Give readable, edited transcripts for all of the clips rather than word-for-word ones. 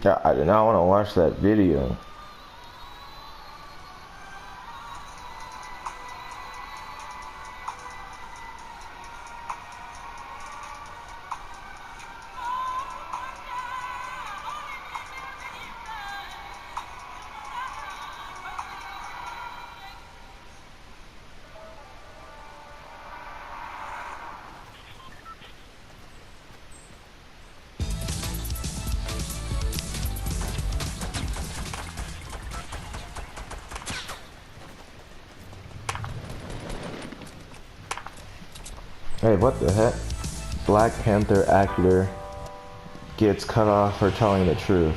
Yeah, I do not want to watch that video. Hey, what the heck? Black Panther actor gets cut off for telling the truth.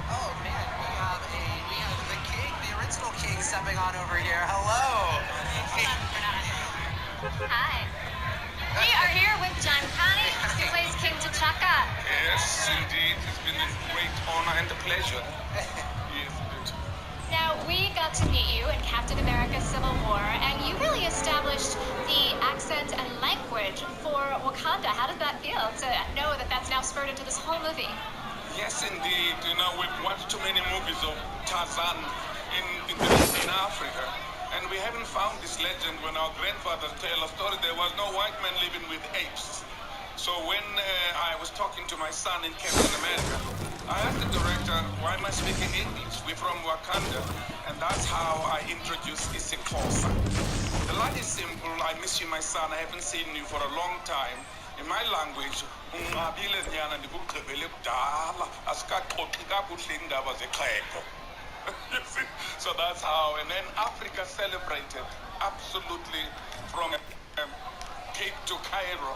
Oh man, we have the king, the original king, stepping on over here. Hello. Hi. We are here with John Connie, who plays King T'Chaka. Yes, indeed. It's been a great honor and a pleasure. Yes, good. Now, we got to meet you in Captain America Civil War, and you really established the accent and language for Wakanda. How did that feel to know that that's now spurred into this whole movie? Yes, indeed. You know, we've watched too many movies of Tarzan in Africa, and we haven't found this legend. When our grandfathers tell a story, there was no white man living with apes. So when I was talking to my son in Captain America, I asked the director, why am I speaking English? We're from Wakanda, and that's how I introduced isiXhosa. The line is simple, I miss you, my son, I haven't seen you for a long time. In my language, you see? So that's how, and then Africa celebrated absolutely from Cape to Cairo.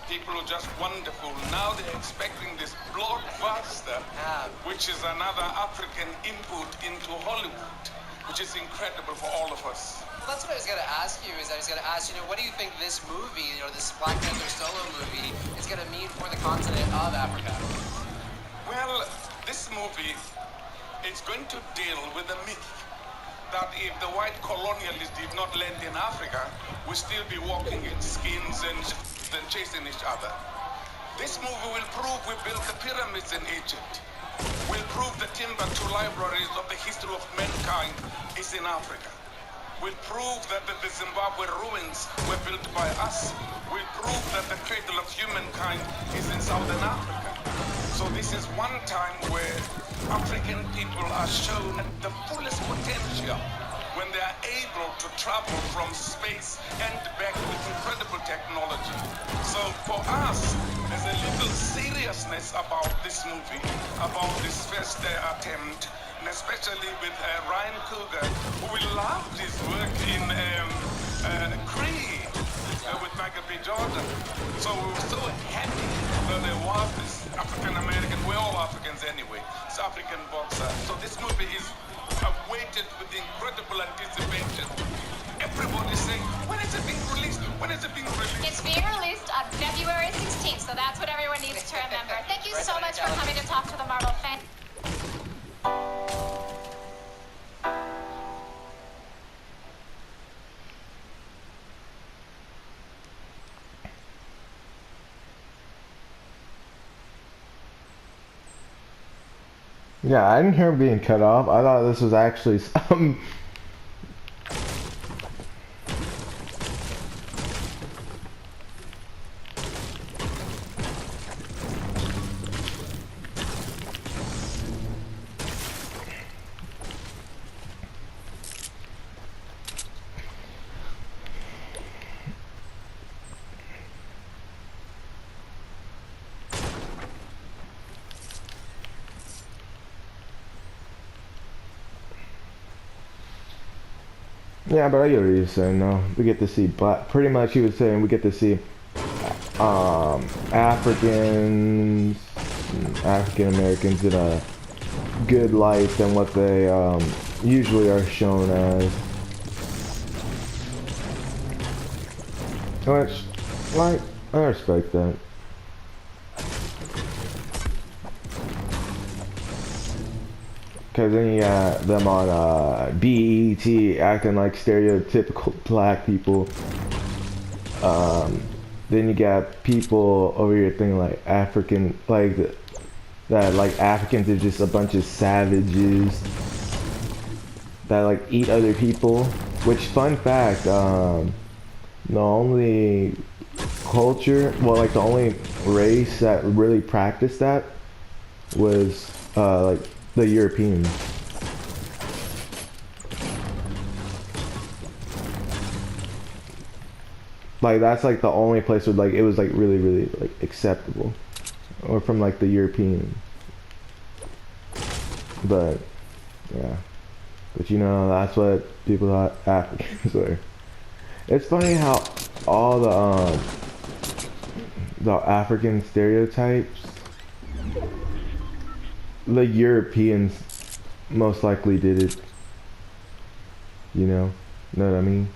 People are just wonderful. Now they're expecting this blockbuster, which is another African input into Hollywood, which is incredible for all of us. Well, that's what I was going to ask you. What do you think this movie, this Black Panther solo movie, is going to mean for the continent of Africa? Well, this movie is going to deal with the myth that if the white colonialists did not land in Africa, we'd still be walking in skins and chasing each other. This movie will prove we built the pyramids in Egypt. Will prove the Timbuktu libraries of the history of mankind is in Africa. Will prove that the Zimbabwe ruins were built by us. Will prove that the cradle of humankind is in Southern Africa. So this is one time where African people are shown the fullest potential when they are able to travel from space and back with incredible technology. So for us, there's a little seriousness about this movie, about this first attempt, and especially with Ryan Coogler, who we loved his work in Creed with Michael B. Jordan. So we were so happy that there was this African American, we're all Africans anyway, it's African boxer. So this movie is awaited with incredible anticipation. Everybody's saying, when is it being released? When is it being released? It's being released on February 16th, so that's what everyone needs to remember. Thank you so much for coming to talk to the Marvel fan. Yeah, I didn't hear him being cut off. I thought this was actually some. Yeah, but I get what you're saying. No, we get to see, but pretty much he was saying we get to see Africans, African Americans in a good light than what they usually are shown as. Which, like, I respect that. Because then you got them on BET acting like stereotypical black people. Then you got people over here thinking like African, like that like Africans are just a bunch of savages that like eat other people. Which, fun fact, the only culture, well, like the only race that really practiced that was like the Europeans. Like that's like the only place where like it was like really like acceptable, or from like the European. But yeah, but you know that's what people thought Africans were. It's funny how all the African stereotypes, the Europeans most likely did it. You know what I mean?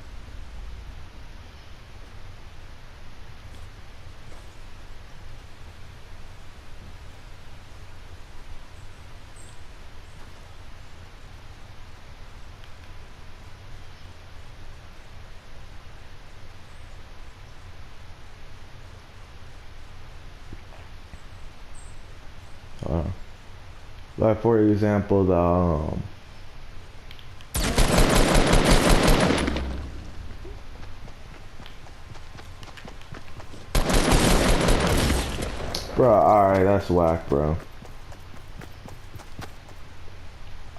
Like for example, the bro, alright, that's whack, bro.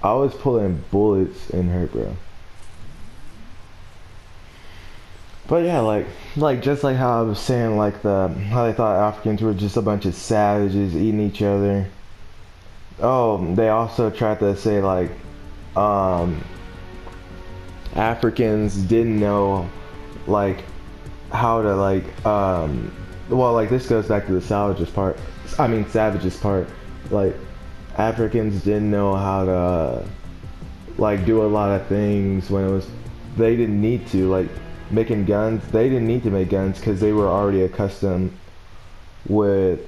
I was pulling bullets in her, bro. But yeah, like just like how I was saying, like how they thought Africans were just a bunch of savages eating each other. Oh, they also tried to say like Africans didn't know like how to like well, like this goes back to the savages part. I mean savages part. Like Africans didn't know how to like do a lot of things when it was they didn't need to, like making guns. They didn't need to make guns because they were already accustomed with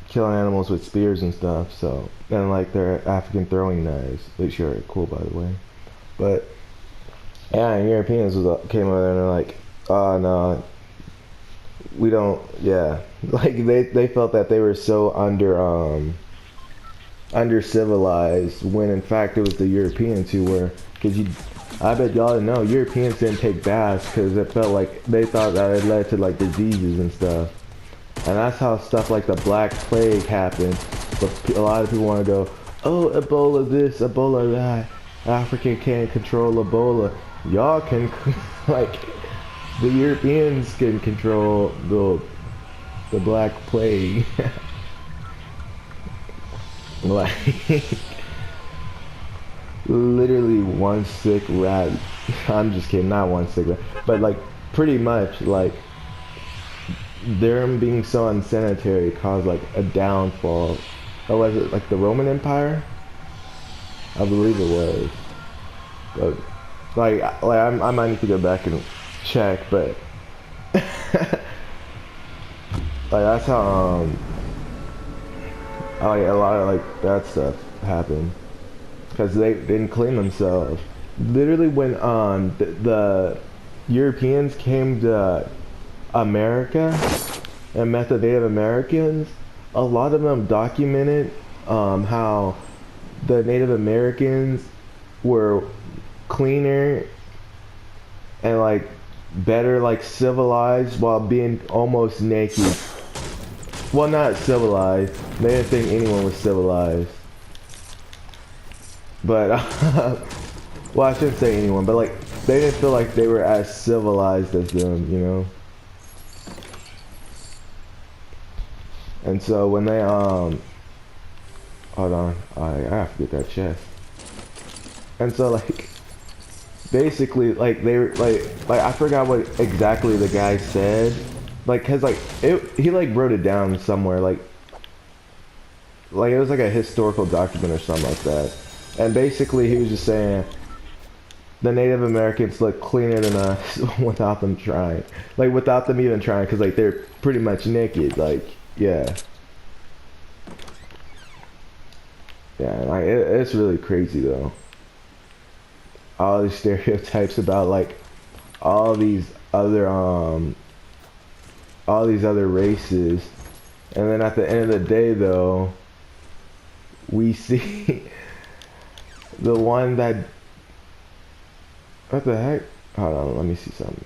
killing animals with spears and stuff. So, and like their African throwing knives, which are cool by the way. But yeah, and Europeans came over there and they're like, oh no, we don't. Yeah, like they felt that they were so under civilized, when in fact it was the Europeans who were. Because I bet y'all didn't know, Europeans didn't take baths because it felt like they thought that it led to like diseases and stuff. And that's how stuff like the Black Plague happened. But a lot of people want to go, oh, Ebola this, Ebola that. Africa can't control Ebola. Y'all can, like, the Europeans can control the Black Plague. Like, literally one sick rat. I'm just kidding, not one sick rat. But like, pretty much, like, them being so unsanitary caused like a downfall. Or was it like the Roman Empire? I believe it was. But I might need to go back and check, but like that's how like a lot of like that stuff happened because they didn't clean themselves. Literally, when the Europeans came to America and met the Native Americans, a lot of them documented how the Native Americans were cleaner and like better, like civilized, while being almost naked. Well, not civilized. They didn't think anyone was civilized. But well, I shouldn't say anyone, but like they didn't feel like they were as civilized as them, you know. And so when they hold on, I have to get that chest. And so like basically like they were like I forgot what exactly the guy said, like cause like he like wrote it down somewhere, like it was like a historical document or something like that. And basically he was just saying the Native Americans look cleaner than us without them trying, like without them even trying, because like they're pretty much naked, like yeah, like it's really crazy though, all these stereotypes about like all these other races. And then at the end of the day though, we see the one that, what the heck? Hold on, let me see something.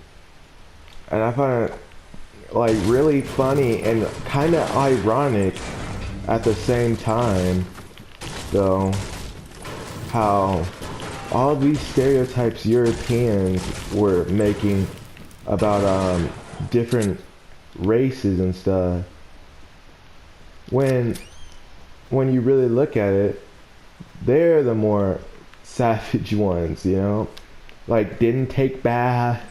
And I find it like really funny and kind of ironic at the same time, though, how all these stereotypes Europeans were making about different races and stuff, when you really look at it, they're the more savage ones, you know? Like, didn't take baths,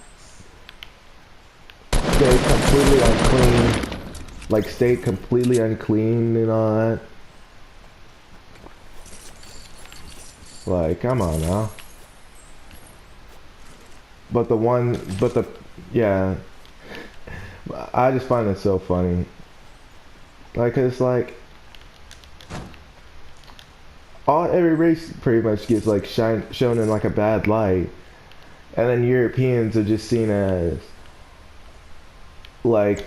stayed completely unclean, like stayed completely unclean and all that. Like, come on now. Yeah, I just find it so funny. Like, it's like, every race pretty much gets like shown in like a bad light, and then Europeans are just seen as like,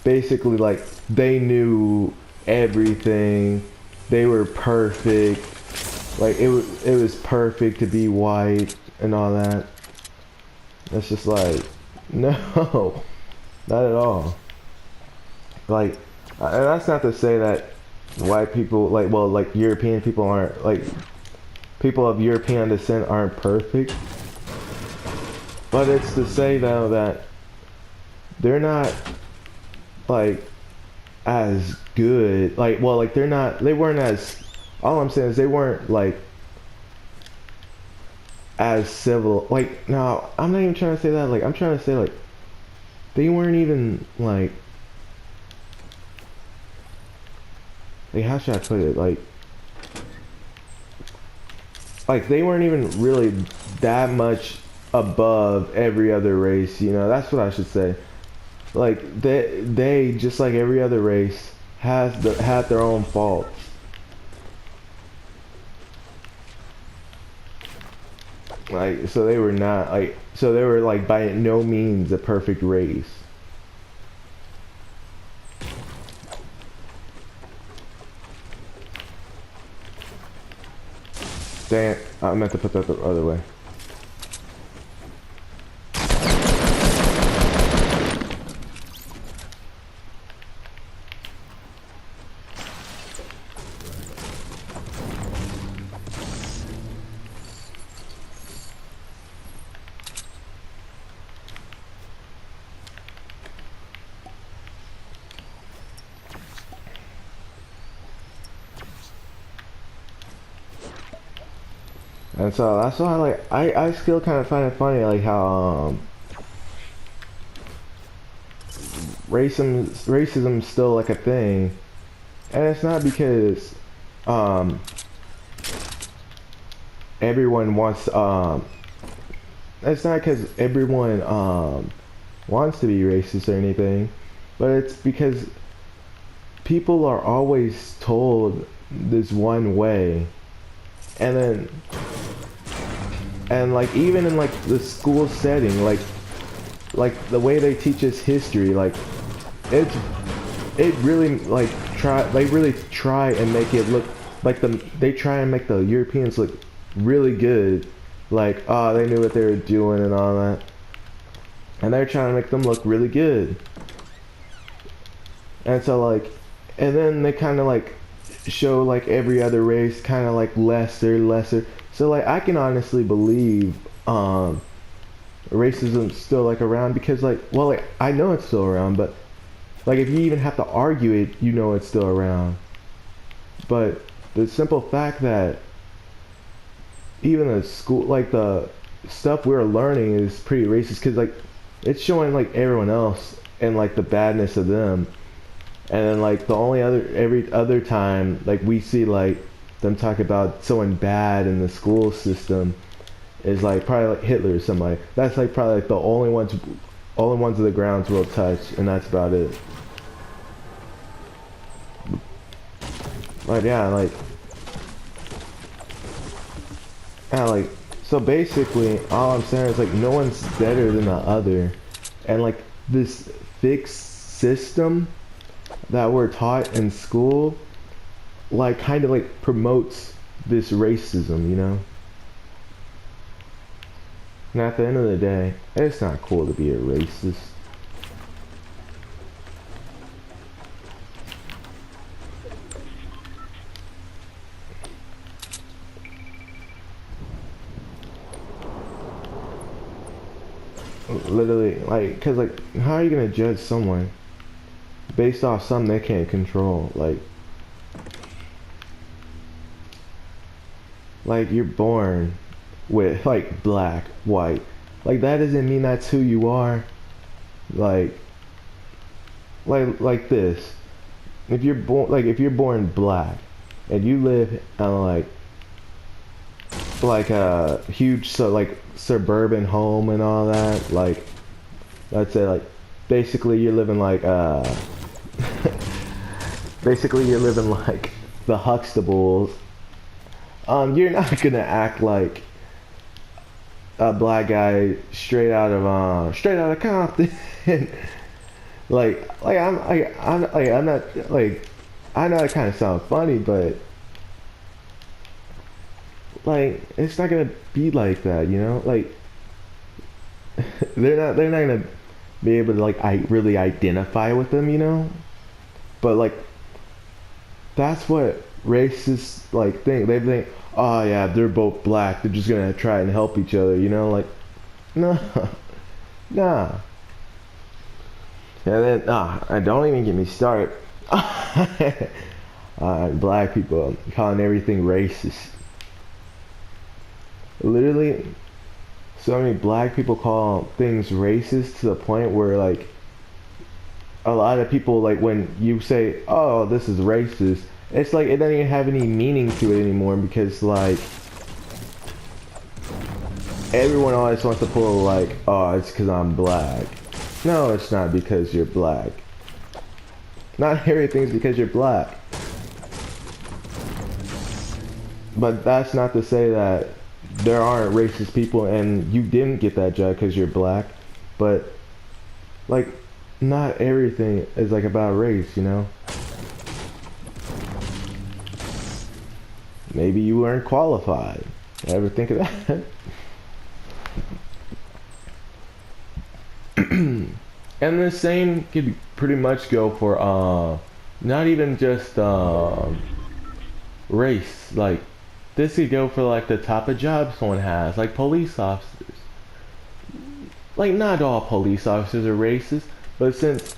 basically like they knew everything, they were perfect, like it was perfect to be white and all that. It's just like, no, not at all. Like, and that's not to say that white people, like, well, like European people aren't, like, people of European descent aren't perfect. But it's to say though that they're not like as good, like, well, like they weren't as, all I'm saying is they weren't like as civil, like, no, I'm not even trying to say that, like, I'm trying to say like they weren't even like how should I put it, like they weren't even really that much above every other race, you know, that's what I should say. Like, they just like every other race had their own faults. Like, so they were not like, so they were like by no means a perfect race. Dang it, I meant to put that the other way. And so that's why, like, I still kind of find it funny, like, how racism's still like a thing, and it's not because everyone wants it's not because everyone wants to be racist or anything, but it's because people are always told this one way, and then like even in like the school setting, like the way they teach us history, like it really like they really try and make it look like they try and make the Europeans look really good, like, oh, they knew what they were doing and all that, and they're trying to make them look really good. And so like, and then they kind of like show like every other race kind of like lesser. So like, I can honestly believe racism's still like around, because like, well, like, I know it's still around, but like if you even have to argue it, you know it's still around. But the simple fact that even the school, like the stuff we're learning is pretty racist, because like it's showing like everyone else and like the badness of them. And then like every other time, like we see like them talk about someone bad in the school system is like probably like Hitler or somebody. That's like probably like the only ones of the grounds will touch, and that's about it. Like, yeah, so basically all I'm saying is like no one's better than the other, and like this fixed system that we're taught in school, like kind of like promotes this racism, you know? And at the end of the day, it's not cool to be a racist. Literally, like, cause like, how are you gonna judge someone based off something they can't control? Like you're born with like black, white. Like that doesn't mean that's who you are. Like, like this. If you're born black, and you live on like a huge like suburban home and all that, like let's say like basically you're living like basically you're living like the Huxtables. You're not gonna act like a black guy straight out of Compton. I'm not like, I know it kind of sounds funny, but like it's not gonna be like that, you know? Like they're not gonna be able to like really identify with them, you know? But like that's what racists like think. They think, oh yeah, they're both black, they're just gonna try and help each other, you know? Like, no, nah. And then, and don't even get me started. Black people calling everything racist. Literally, so many black people call things racist to the point where like a lot of people, like when you say, oh, this is racist, it's like it doesn't even have any meaning to it anymore, because like everyone always wants to pull like, oh, it's because I'm black. No, it's not because you're black. Not everything's because you're black. But that's not to say that there aren't racist people and you didn't get that job because you're black. But like not everything is like about race, you know? Maybe you weren't qualified. Ever think of that? And the same could pretty much go for not even just race. Like this could go for like the type of job someone has, like police officers. Like not all police officers are racist, but since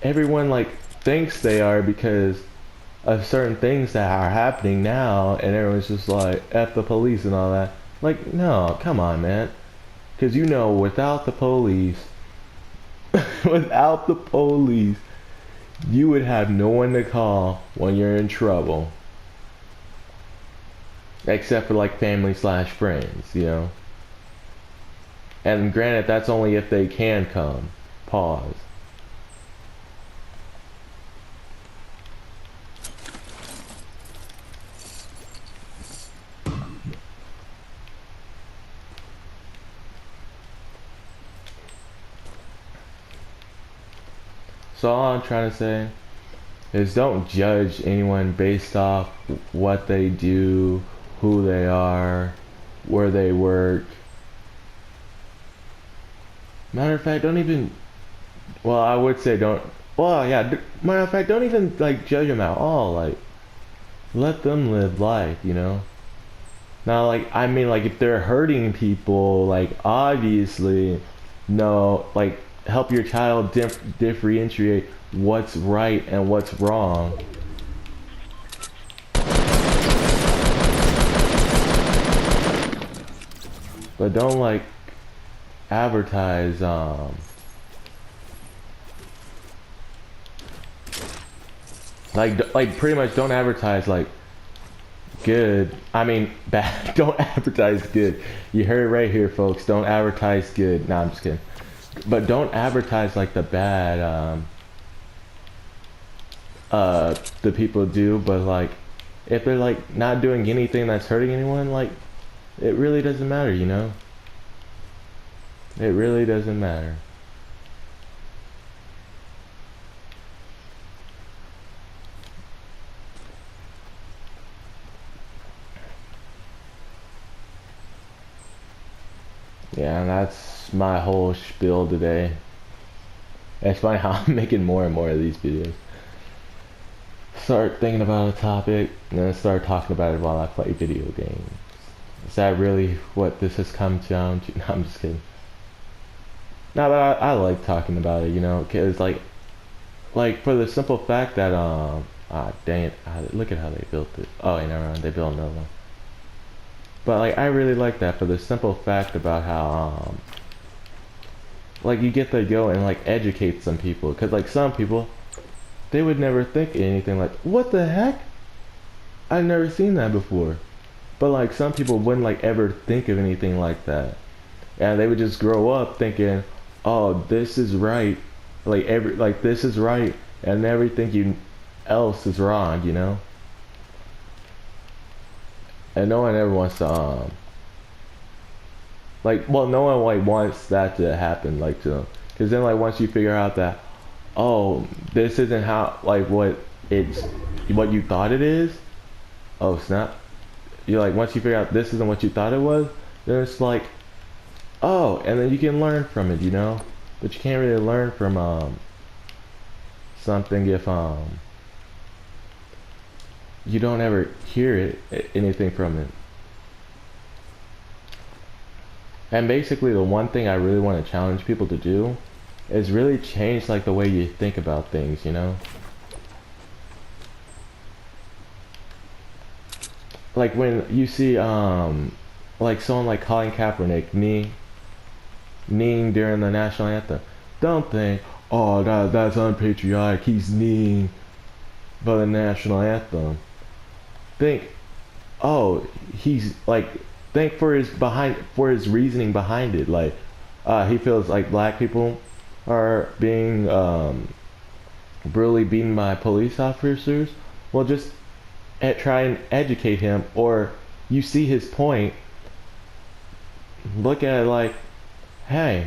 everyone like thinks they are because of certain things that are happening now, and everyone's just like F the police and all that. Like no, come on, man. Because you know, without the police, without the police, you would have no one to call when you're in trouble. Except for like family/friends, you know. And granted, that's only if they can come. Pause. So all I'm trying to say is don't judge anyone based off what they do, who they are, where they work. Matter of fact, don't even, well, I would say don't, well, yeah, matter of fact, don't even like judge them at all. Like let them live life, you know? Now, like, I mean, like if they're hurting people, like obviously no, like help your child differentiate what's right and what's wrong. But don't like advertise like pretty much don't advertise like good, I mean bad. Don't advertise good. You heard it right here, folks. Don't advertise good. Nah, I'm just kidding. But don't advertise like the bad the people do, but like if they're like not doing anything that's hurting anyone, like it really doesn't matter, you know? It really doesn't matter. Yeah, and that's my whole spiel today. It's funny how I'm making more and more of these videos. Start thinking about a topic, and then start talking about it while I play video games. Is that really what this has come down to? No, I'm just kidding. No, but I like talking about it, you know, cause like for the simple fact that dang it, look at how they built it. Oh, yeah, never mind, they built another one. But like I really like that for the simple fact about how like you get to go and like educate some people, cause like some people they would never think anything like, what the heck? I've never seen that before. But like some people wouldn't like ever think of anything like that. And they would just grow up thinking, oh, this is right. Like this is right and everything else is wrong, you know? And no one ever wants to like, well, no one like wants that to happen, like to, because then like once you figure out that, oh, this isn't how like what you thought it is. Oh snap! You like once you figure out this isn't what you thought it was, then it's like, oh, and then you can learn from it, you know. But you can't really learn from something if you don't ever hear anything from it. And basically the one thing I really want to challenge people to do is really change like the way you think about things, you know? Like when you see like someone like Colin Kaepernick kneeing during the national anthem, don't think, oh, that's unpatriotic, he's kneeling for the national anthem. Think, oh, he's like, think for his reasoning behind it. Like he feels like black people are being brutally beaten by police officers. Well, just try and educate him, or you see his point, look at it like, hey,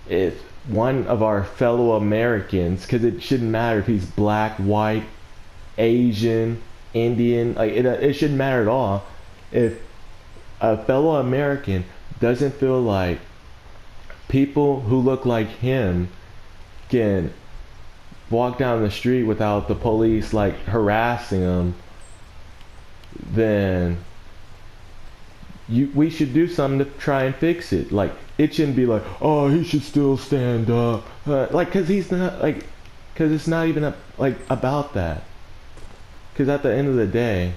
if one of our fellow Americans, because it shouldn't matter if he's black, white, Asian, Indian, like it shouldn't matter at all. If a fellow American doesn't feel like people who look like him can walk down the street without the police like harassing them, then we should do something to try and fix it. Like it shouldn't be like, oh, he should still stand up, like because he's not like, because it's not even like about that. Because at the end of the day,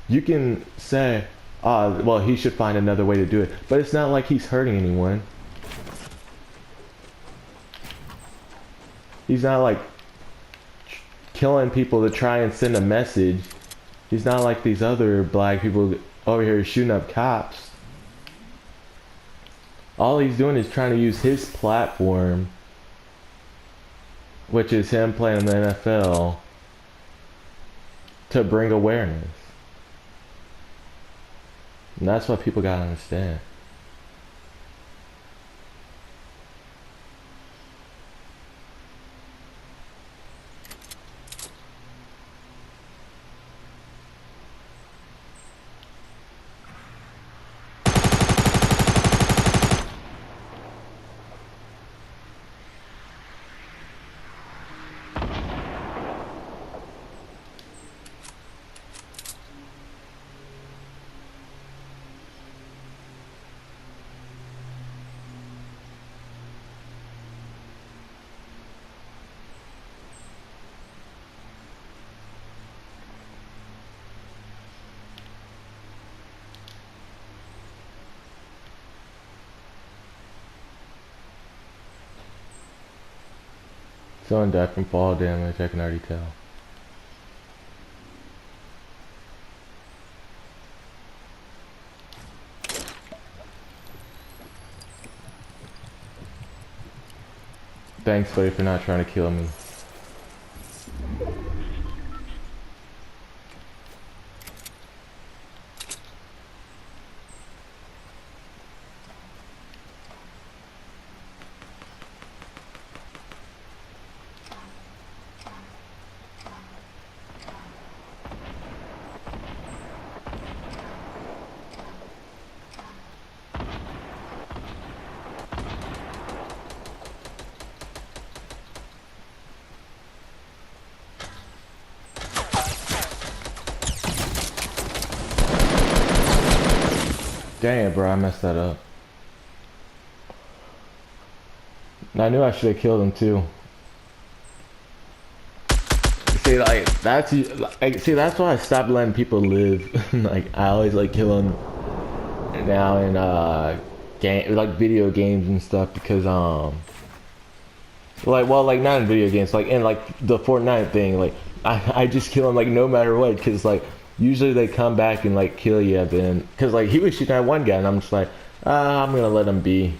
you can say, well, he should find another way to do it, but it's not like he's hurting anyone. He's not like killing people to try and send a message. He's not like these other black people over here shooting up cops. All he's doing is trying to use his platform, which is him playing in the NFL, to bring awareness. And that's what people gotta understand. Someone died from fall damage, I can already tell. Thanks, buddy, for not trying to kill me. Dang it, bro, I messed that up. I knew I should have killed him too. See, like that's that's why I stopped letting people live. Like I always like killing now in like video games and stuff because like well not in video games like in like the Fortnite thing like I just kill him like no matter what because like usually they come back and like kill you then because like he was shooting at one guy and I'm just like I'm gonna let him be.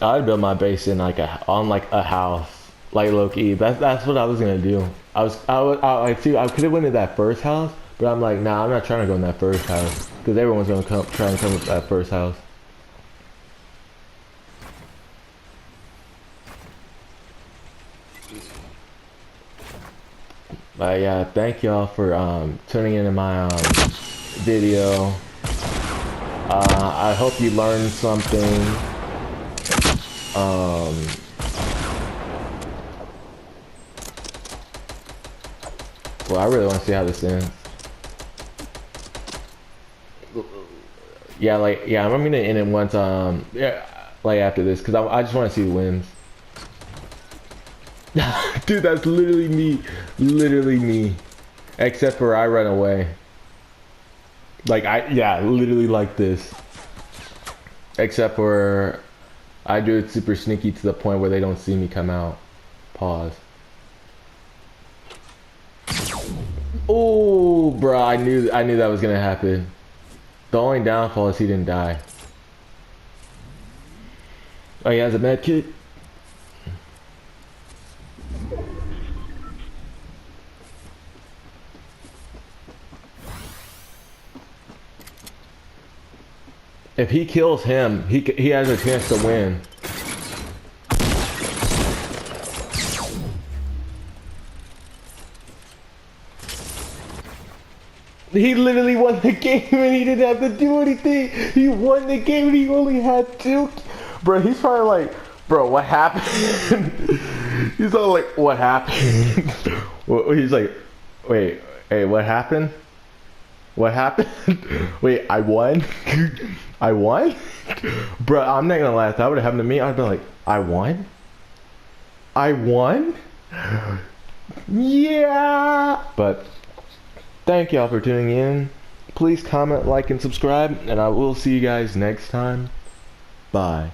I'd build my base in like on a house like low-key. That's what I was gonna do. I could have went in that first house, but I'm like, nah, I'm not trying to go in that first house because everyone's gonna try and come with that first house. But yeah, thank y'all for tuning into my video. I hope you learned something. Well, I really want to see how this ends. Yeah, I'm gonna end it once. Yeah, like after this, cause I just want to see who wins. Dude, that's literally me, except for I run away. Like literally like this. Except for I do it super sneaky to the point where they don't see me come out. Pause. Oh, bro, I knew that was gonna happen. The only downfall is he didn't die. Oh, he has a med kit. If he kills him, he has a chance to win. He literally won the game and he didn't have to do anything. He won the game and he only had 2. Bro, he's probably like, bro, what happened? He's all like, what happened? He's like, wait, hey, what happened? What happened? Wait, I won? I won? Bro, I'm not gonna lie, if that would have happened to me, I'd be like, I won? I won? Yeah! But thank y'all for tuning in. Please comment, like, and subscribe, and I will see you guys next time. Bye.